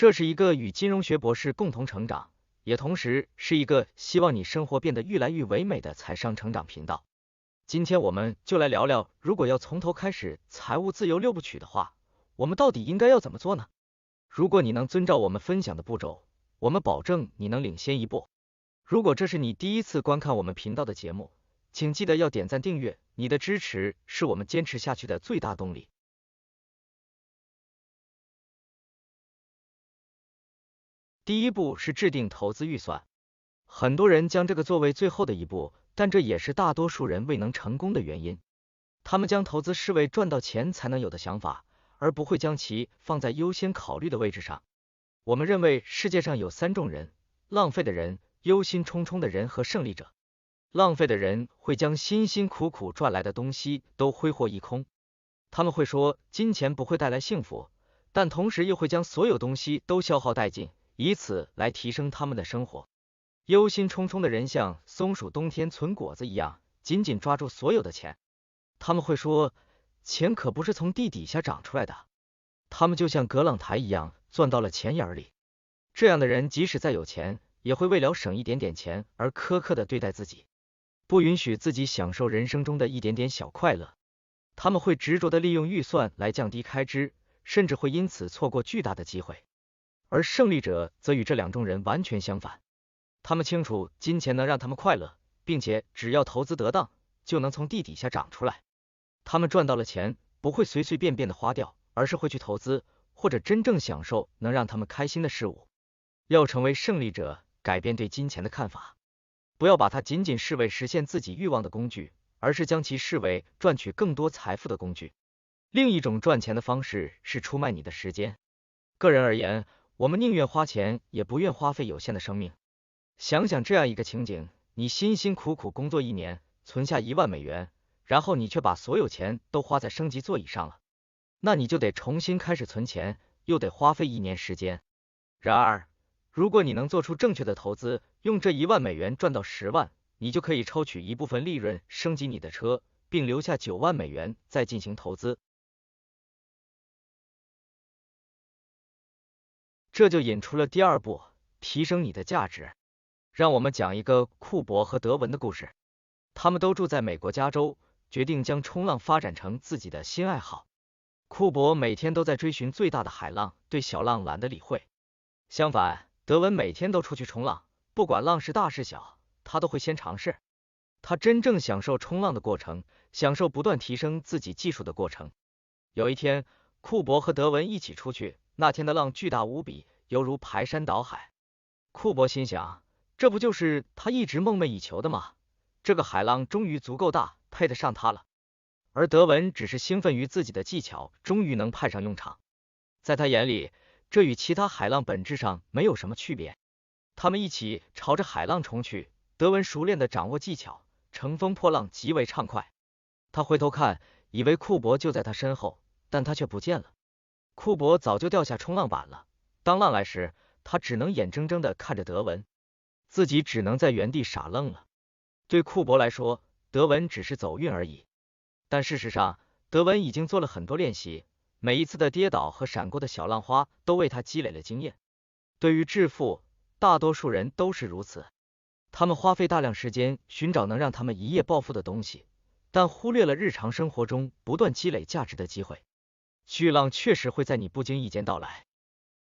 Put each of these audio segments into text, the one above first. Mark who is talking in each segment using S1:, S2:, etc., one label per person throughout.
S1: 这是一个与金融学博士共同成长，也同时是一个希望你生活变得越来越唯美的财商成长频道。今天我们就来聊聊，如果要从头开始财务自由6部曲的话，我们到底应该要怎么做呢？如果你能遵照我们分享的步骤，我们保证你能领先一步。如果这是你第一次观看我们频道的节目，请记得要点赞订阅，你的支持是我们坚持下去的最大动力。第一步是制定投资预算，很多人将这个作为最后的一步，但这也是大多数人未能成功的原因。他们将投资视为赚到钱才能有的想法，而不会将其放在优先考虑的位置上。我们认为世界上有3种人：浪费的人、忧心忡忡的人和胜利者。浪费的人会将辛辛苦苦赚来的东西都挥霍一空，他们会说金钱不会带来幸福，但同时又会将所有东西都消耗殆尽，以此来提升他们的生活。忧心忡忡的人像松鼠冬天存果子一样，紧紧抓住所有的钱。他们会说，钱可不是从地底下长出来的，他们就像葛朗台一样钻到了钱眼里。这样的人即使再有钱，也会为了省一点点钱而苛刻的对待自己，不允许自己享受人生中的一点点小快乐。他们会执着的利用预算来降低开支，甚至会因此错过巨大的机会。而胜利者则与这2种人完全相反，他们清楚金钱能让他们快乐，并且只要投资得当，就能从地底下长出来。他们赚到了钱，不会随随便便的花掉，而是会去投资，或者真正享受能让他们开心的事物。要成为胜利者，改变对金钱的看法，不要把它仅仅视为实现自己欲望的工具，而是将其视为赚取更多财富的工具。另一种赚钱的方式是出卖你的时间。个人而言，我们宁愿花钱，也不愿花费有限的生命。想想这样一个情景，你辛辛苦苦工作1年，存下1万美元，然后你却把所有钱都花在升级座椅上了，那你就得重新开始存钱，又得花费1年时间。然而，如果你能做出正确的投资，用这1万美元赚到10万，你就可以抽取一部分利润升级你的车，并留下9万美元再进行投资。这就引出了第2步，提升你的价值。让我们讲一个库珀和德文的故事。他们都住在美国加州，决定将冲浪发展成自己的新爱好。库珀每天都在追寻最大的海浪，对小浪懒得理会。相反，德文每天都出去冲浪，不管浪是大是小，他都会先尝试。他真正享受冲浪的过程，享受不断提升自己技术的过程。有一天，库珀和德文一起出去，那天的浪巨大无比，犹如排山倒海。库珀心想，这不就是他一直梦寐以求的吗？这个海浪终于足够大，配得上他了。而德文只是兴奋于自己的技巧终于能派上用场。在他眼里，这与其他海浪本质上没有什么区别。他们一起朝着海浪冲去，德文熟练地掌握技巧，乘风破浪极为畅快。他回头看，以为库珀就在他身后，但他却不见了。库珀早就掉下冲浪板了。当浪来时，他只能眼睁睁地看着德文，自己只能在原地傻愣了。对库珀来说，德文只是走运而已。但事实上，德文已经做了很多练习，每一次的跌倒和闪过的小浪花都为他积累了经验。对于致富，大多数人都是如此。他们花费大量时间寻找能让他们一夜暴富的东西，但忽略了日常生活中不断积累价值的机会。巨浪确实会在你不经意间到来。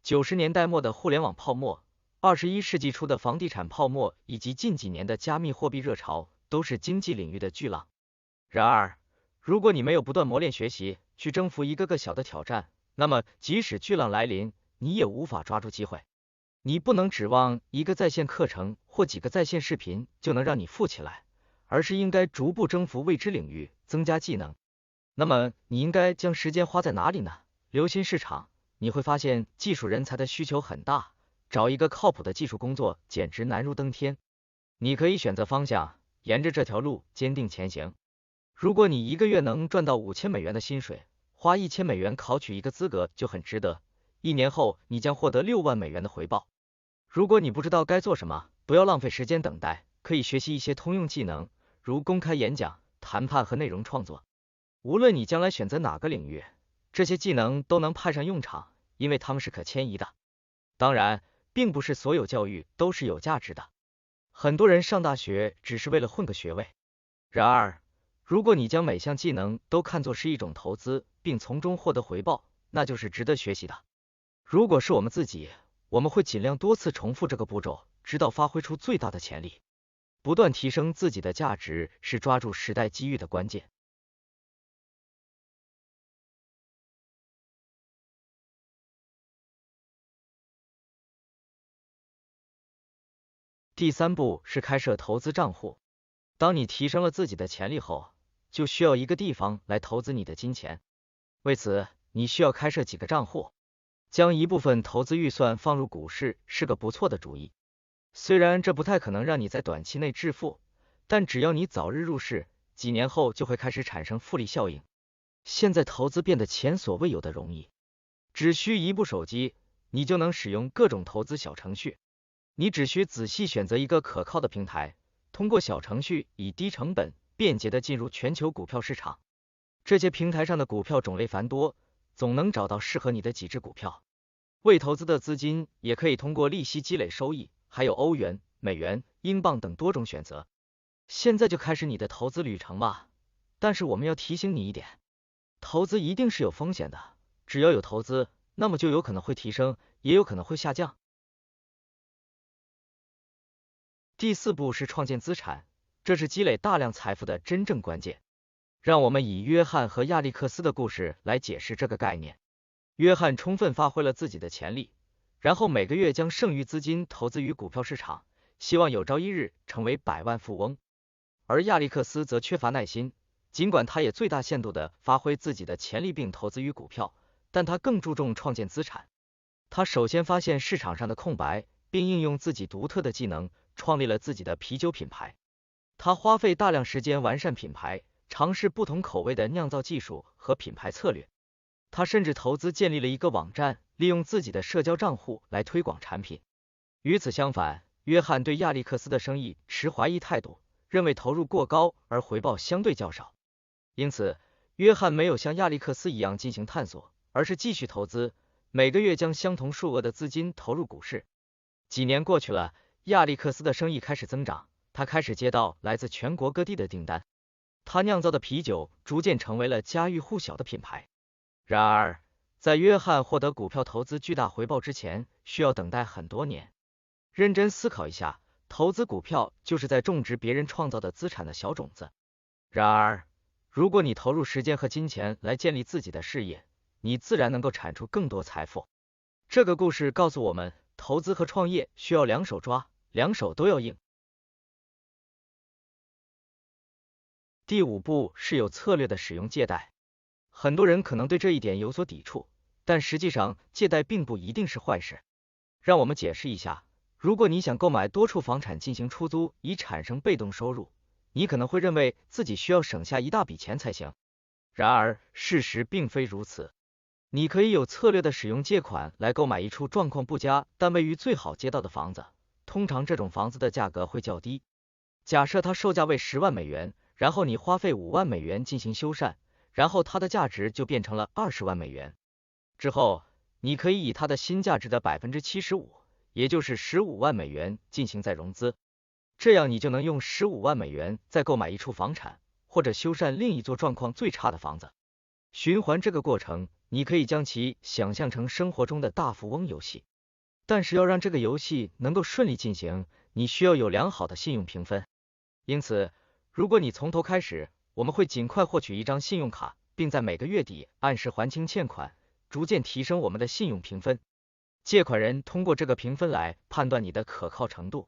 S1: 90年代末的互联网泡沫，21世纪初的房地产泡沫，以及近几年的加密货币热潮，都是经济领域的巨浪。然而，如果你没有不断磨练学习，去征服一个个小的挑战，那么即使巨浪来临，你也无法抓住机会。你不能指望一个在线课程或几个在线视频就能让你富起来，而是应该逐步征服未知领域，增加技能。那么，你应该将时间花在哪里呢？留心市场，你会发现技术人才的需求很大，找一个靠谱的技术工作简直难如登天。你可以选择方向，沿着这条路坚定前行。如果你一个月能赚到5000美元的薪水，花1000美元考取一个资格就很值得。1年后，你将获得6万美元的回报。如果你不知道该做什么，不要浪费时间等待，可以学习一些通用技能，如公开演讲、谈判和内容创作。无论你将来选择哪个领域，这些技能都能派上用场，因为它们是可迁移的。当然，并不是所有教育都是有价值的，很多人上大学只是为了混个学位。然而，如果你将每项技能都看作是一种投资，并从中获得回报，那就是值得学习的。如果是我们自己，我们会尽量多次重复这个步骤，直到发挥出最大的潜力。不断提升自己的价值是抓住时代机遇的关键。第三步是开设投资账户。当你提升了自己的潜力后，就需要一个地方来投资你的金钱。为此，你需要开设几个账户。将一部分投资预算放入股市是个不错的主意。虽然这不太可能让你在短期内致富，但只要你早日入市，几年后就会开始产生复利效应。现在投资变得前所未有的容易，只需一部手机，你就能使用各种投资小程序。你只需仔细选择一个可靠的平台，通过小程序以低成本、便捷的进入全球股票市场。这些平台上的股票种类繁多，总能找到适合你的几只股票。未投资的资金也可以通过利息积累收益，还有欧元、美元、英镑等多种选择。现在就开始你的投资旅程吧。但是我们要提醒你一点，投资一定是有风险的，只要有投资，那么就有可能会提升，也有可能会下降。第四步是创建资产，这是积累大量财富的真正关键。让我们以约翰和亚历克斯的故事来解释这个概念。约翰充分发挥了自己的潜力，然后每个月将剩余资金投资于股票市场，希望有朝一日成为百万富翁。而亚历克斯则缺乏耐心，尽管他也最大限度地发挥自己的潜力并投资于股票，但他更注重创建资产。他首先发现市场上的空白，并应用自己独特的技能，创立了自己的啤酒品牌。他花费大量时间完善品牌，尝试不同口味的酿造技术和品牌策略。他甚至投资建立了一个网站，利用自己的社交账户来推广产品。与此相反，约翰对亚历克斯的生意持怀疑态度，认为投入过高而回报相对较少。因此，约翰没有像亚历克斯一样进行探索，而是继续投资，每个月将相同数额的资金投入股市。几年过去了，亚历克斯的生意开始增长，他开始接到来自全国各地的订单。他酿造的啤酒逐渐成为了家喻户晓的品牌。然而，在约翰获得股票投资巨大回报之前，需要等待很多年。认真思考一下，投资股票就是在种植别人创造的资产的小种子。然而，如果你投入时间和金钱来建立自己的事业，你自然能够产出更多财富。这个故事告诉我们，投资和创业需要两手抓，两手都要硬。第五步是有策略的使用借贷。很多人可能对这一点有所抵触，但实际上借贷并不一定是坏事。让我们解释一下，如果你想购买多处房产进行出租以产生被动收入，你可能会认为自己需要省下一大笔钱才行。然而，事实并非如此。你可以有策略的使用借款来购买一处状况不佳但位于最好街道的房子，通常这种房子的价格会较低。假设它售价为10万美元，然后你花费5万美元进行修缮，然后它的价值就变成了20万美元。之后，你可以以它的新价值的75%，也就是15万美元进行再融资。这样你就能用15万美元再购买一处房产，或者修缮另一座状况最差的房子。循环这个过程，你可以将其想象成生活中的大富翁游戏。但是要让这个游戏能够顺利进行，你需要有良好的信用评分。因此，如果你从头开始，我们会尽快获取一张信用卡，并在每个月底按时还清欠款，逐渐提升我们的信用评分。借款人通过这个评分来判断你的可靠程度。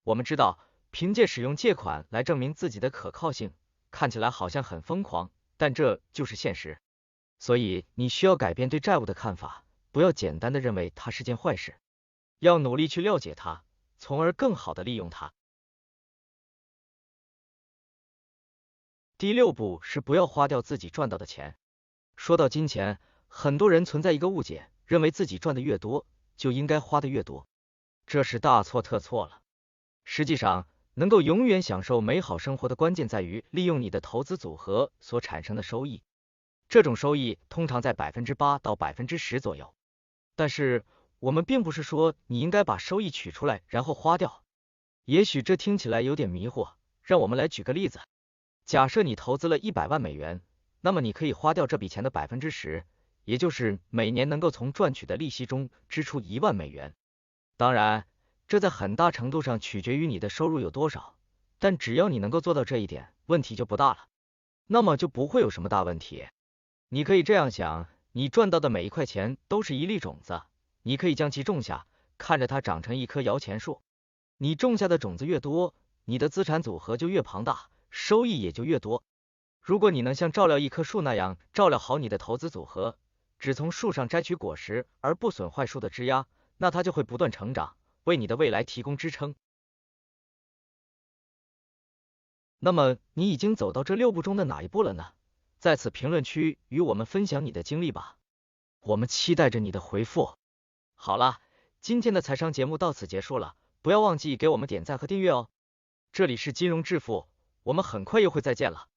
S1: 我们知道，凭借使用借款来证明自己的可靠性，看起来好像很疯狂，但这就是现实。所以，你需要改变对债务的看法，不要简单的认为它是件坏事，要努力去了解它，从而更好的利用它。第六步是不要花掉自己赚到的钱。说到金钱，很多人存在一个误解，认为自己赚的越多，就应该花的越多。这是大错特错了。实际上，能够永远享受美好生活的关键在于利用你的投资组合所产生的收益。这种收益通常在8%到10%左右。但是，我们并不是说你应该把收益取出来然后花掉。也许这听起来有点迷惑，让我们来举个例子。假设你投资了100万美元，那么你可以花掉这笔钱的10%，也就是每年能够从赚取的利息中支出1万美元。当然，这在很大程度上取决于你的收入有多少，但只要你能够做到这一点，问题就不大了。那么就不会有什么大问题。你可以这样想，你赚到的每一块钱都是一粒种子，你可以将其种下，看着它长成一棵摇钱树。你种下的种子越多，你的资产组合就越庞大，收益也就越多。如果你能像照料一棵树那样照料好你的投资组合，只从树上摘取果实而不损坏树的枝丫，那它就会不断成长，为你的未来提供支撑。那么你已经走到这6步中的哪一步了呢？在此评论区与我们分享你的经历吧，我们期待着你的回复。好了，今天的财商节目到此结束了，不要忘记给我们点赞和订阅哦。这里是金融致富，我们很快又会再见了。